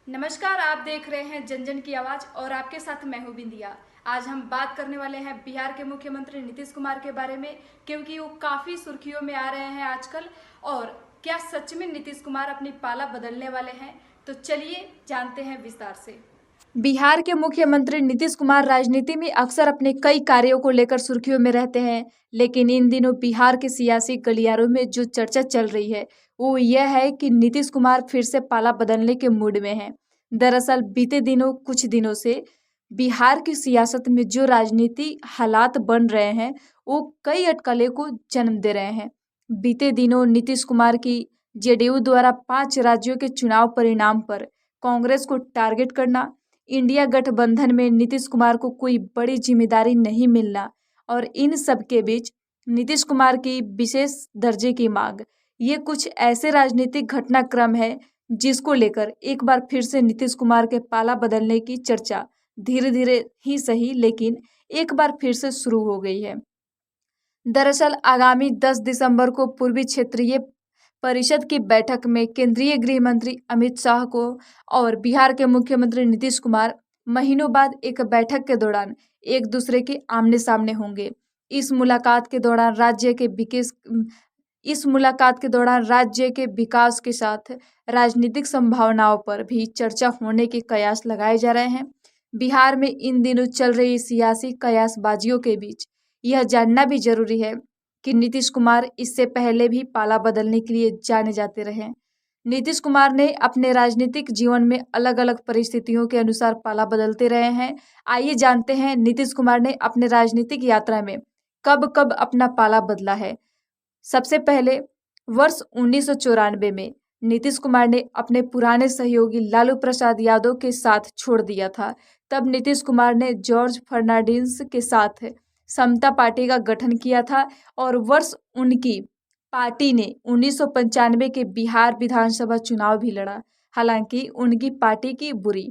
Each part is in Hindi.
नमस्कार, आप देख रहे हैं जन जन की आवाज़ और आपके साथ मैं हूं बिंदिया। आज हम बात करने वाले हैं बिहार के मुख्यमंत्री नीतीश कुमार के बारे में, क्योंकि वो काफ़ी सुर्खियों में आ रहे हैं आजकल। और क्या सच में नीतीश कुमार अपनी पाला बदलने वाले हैं? तो चलिए जानते हैं विस्तार से। बिहार के मुख्यमंत्री नीतीश कुमार राजनीति में अक्सर अपने कई कार्यों को लेकर सुर्खियों में रहते हैं, लेकिन इन दिनों बिहार के सियासी गलियारों में जो चर्चा चल रही है वो यह है कि नीतीश कुमार फिर से पाला बदलने के मूड में हैं। दरअसल बीते दिनों कुछ दिनों से बिहार की सियासत में जो राजनीति हालात बन रहे हैं वो कई अटकलें को जन्म दे रहे हैं। बीते दिनों नीतीश कुमार की जेडीयू द्वारा 5 राज्यों के चुनाव परिणाम पर कांग्रेस को टारगेट करना, इंडिया गठबंधन में नीतीश कुमार को कोई बड़ी जिम्मेदारी नहीं मिलना और इन सब के बीच नीतीश कुमार की विशेष दर्जे की मांग, ये कुछ ऐसे राजनीतिक घटनाक्रम है जिसको लेकर एक बार फिर से नीतीश कुमार के पाला बदलने की चर्चा धीरे धीरे ही सही लेकिन एक बार फिर से शुरू हो गई है। दरअसल आगामी 10 दिसंबर को पूर्वी क्षेत्रीय परिषद की बैठक में केंद्रीय गृह मंत्री अमित शाह को और बिहार के मुख्यमंत्री नीतीश कुमार महीनों बाद एक बैठक के दौरान एक दूसरे के आमने सामने होंगे। इस मुलाकात के दौरान राज्य के विकास इस मुलाकात के दौरान राज्य के विकास के साथ राजनीतिक संभावनाओं पर भी चर्चा होने के कयास लगाए जा रहे हैं। बिहार में इन दिनों चल रही सियासी कयासबाजियों के बीच यह जानना भी जरूरी है कि नीतीश कुमार इससे पहले भी पाला बदलने के लिए जाने जाते रहे। नीतीश कुमार ने अपने राजनीतिक जीवन में अलग अलग परिस्थितियों के अनुसार पाला बदलते रहे हैं। आइए जानते हैं नीतीश कुमार ने अपने राजनीतिक यात्रा में कब कब अपना पाला बदला है। सबसे पहले वर्ष 1994 में नीतीश कुमार ने अपने पुराने सहयोगी लालू प्रसाद यादव के साथ छोड़ दिया था। तब नीतीश कुमार ने जॉर्ज फर्नांडिस के साथ समता पार्टी का गठन किया था और वर्ष उनकी पार्टी ने 1995 के बिहार विधानसभा चुनाव भी लड़ा, हालांकि उनकी पार्टी की बुरी।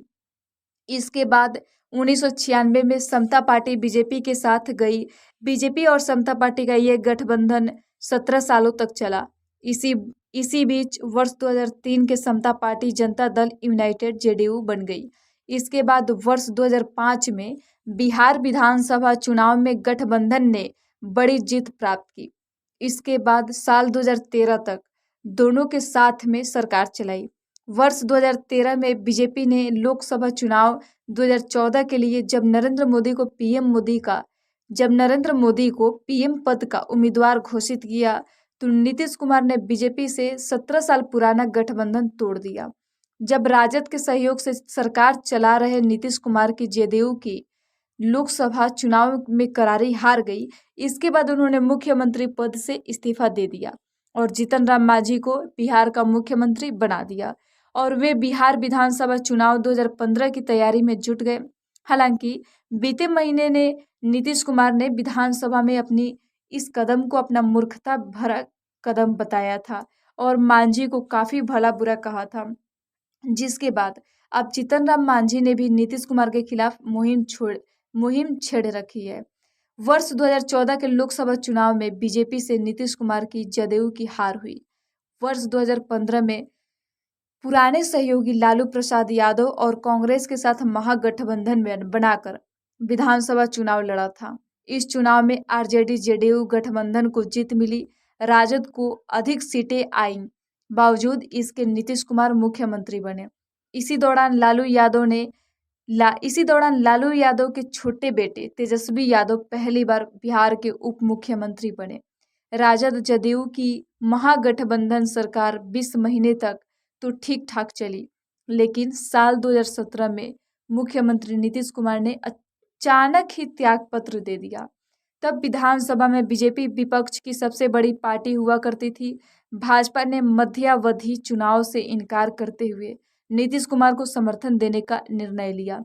इसके बाद 1996 में समता पार्टी बीजेपी के साथ गई। बीजेपी और समता पार्टी का ये गठबंधन 17 सालों तक चला। इसी इसी बीच वर्ष 2003 के समता party Janata Dal United JDU बन गई। इसके बाद वर्ष 2005 में बिहार विधानसभा चुनाव में गठबंधन ने बड़ी जीत प्राप्त की। इसके बाद साल 2013 तक दोनों के साथ में सरकार चलाई। वर्ष 2013 में बीजेपी ने लोकसभा चुनाव 2014 के लिए जब नरेंद्र मोदी को पीएम पद का उम्मीदवार घोषित किया तो नीतीश कुमार ने बीजेपी से 17 साल पुराना गठबंधन तोड़ दिया। जब राजद के सहयोग से सरकार चला रहे नीतीश कुमार की जेडीयू की लोकसभा चुनाव में करारी हार गई। इसके बाद उन्होंने मुख्यमंत्री पद से इस्तीफा दे दिया और जीतन राम मांझी को बिहार का मुख्यमंत्री बना दिया और वे बिहार विधानसभा चुनाव 2015 की तैयारी में जुट गए। हालांकि बीते महीने ने नीतीश कुमार ने विधानसभा में अपनी इस कदम को अपना मूर्खता भरा कदम बताया था और मांझी को काफी भला बुरा कहा था, जिसके बाद अब जीतन राम मांझी ने भी नीतीश कुमार के खिलाफ मुहिम छेड़ रखी है। वर्ष 2014 के लोकसभा चुनाव में बीजेपी से नीतीश कुमार की जदयू की हार हुई। वर्ष 2015 में पुराने सहयोगी लालू प्रसाद यादव और कांग्रेस के साथ महागठबंधन में बनाकर विधानसभा चुनाव लड़ा था। इस चुनाव में आरजेडी जेडीयू गठबंधन को जीत मिली। राजद को अधिक सीटें आईं, बावजूद इसके नीतीश कुमार मुख्यमंत्री बने। इसी दौरान लालू यादव के छोटे बेटे तेजस्वी यादव पहली बार बिहार के उप मुख्यमंत्री बने। राजद जदयू की महागठबंधन सरकार 20 महीने तक तो ठीक ठाक चली, लेकिन साल 2017 में मुख्यमंत्री नीतीश कुमार ने अचानक ही त्यागपत्र दे दिया। तब विधानसभा में बीजेपी विपक्ष की सबसे बड़ी पार्टी हुआ करती थी। भाजपा ने मध्यावधि चुनाव से इनकार करते हुए नीतीश कुमार को समर्थन देने का निर्णय लिया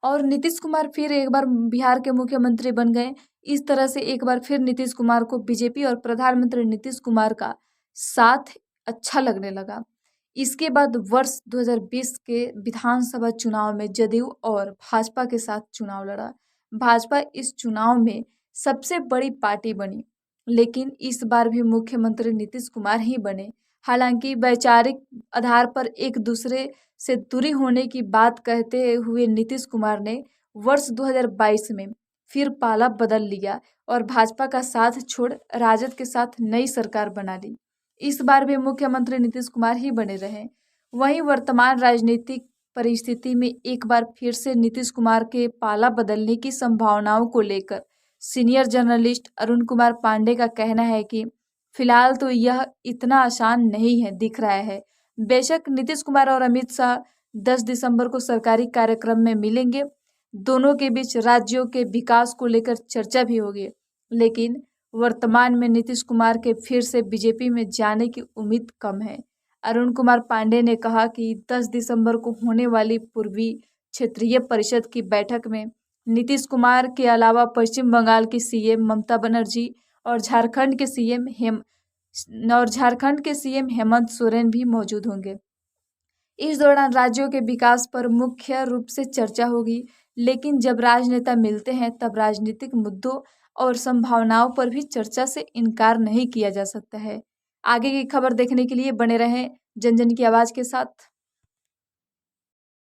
और नीतीश कुमार फिर एक बार बिहार के मुख्यमंत्री बन गए। इस तरह से एक बार फिर नीतीश कुमार को बीजेपी और प्रधानमंत्री नीतीश कुमार का साथ अच्छा लगने लगा। इसके बाद वर्ष 2020 के विधानसभा चुनाव में जदयू और भाजपा के साथ चुनाव लड़ा। भाजपा इस चुनाव में सबसे बड़ी पार्टी बनी, लेकिन इस बार भी मुख्यमंत्री नीतीश कुमार ही बने। हालांकि वैचारिक आधार पर एक दूसरे से दूरी होने की बात कहते हुए नीतीश कुमार ने वर्ष 2022 में फिर पाला बदल लिया और भाजपा का साथ छोड़ राजद के साथ नई सरकार बना ली। इस बार भी मुख्यमंत्री नीतीश कुमार ही बने रहे। वहीं वर्तमान राजनीतिक परिस्थिति में एक बार फिर से नीतीश कुमार के पाला बदलने की संभावनाओं को लेकर सीनियर जर्नलिस्ट अरुण कुमार पांडे का कहना है कि फिलहाल तो यह इतना आसान नहीं है दिख रहा है। बेशक नीतीश कुमार और अमित शाह 10 दिसंबर को सरकारी कार्यक्रम में मिलेंगे, दोनों के बीच राज्यों के विकास को लेकर चर्चा भी होगी, लेकिन वर्तमान में नीतीश कुमार के फिर से बीजेपी में जाने की उम्मीद कम है। अरुण कुमार पांडे ने कहा कि 10 दिसंबर को होने वाली पूर्वी क्षेत्रीय परिषद की बैठक में नीतीश कुमार के अलावा पश्चिम बंगाल की सीएम ममता बनर्जी और झारखंड के सीएम हेमंत सोरेन भी मौजूद होंगे। इस दौरान राज्यों के विकास पर मुख्य रूप से चर्चा होगी, लेकिन जब राजनेता मिलते हैं तब राजनीतिक मुद्दों और संभावनाओं पर भी चर्चा से इनकार नहीं किया जा सकता है। आगे की खबर देखने के लिए बने रहें जन जन की आवाज़ के साथ।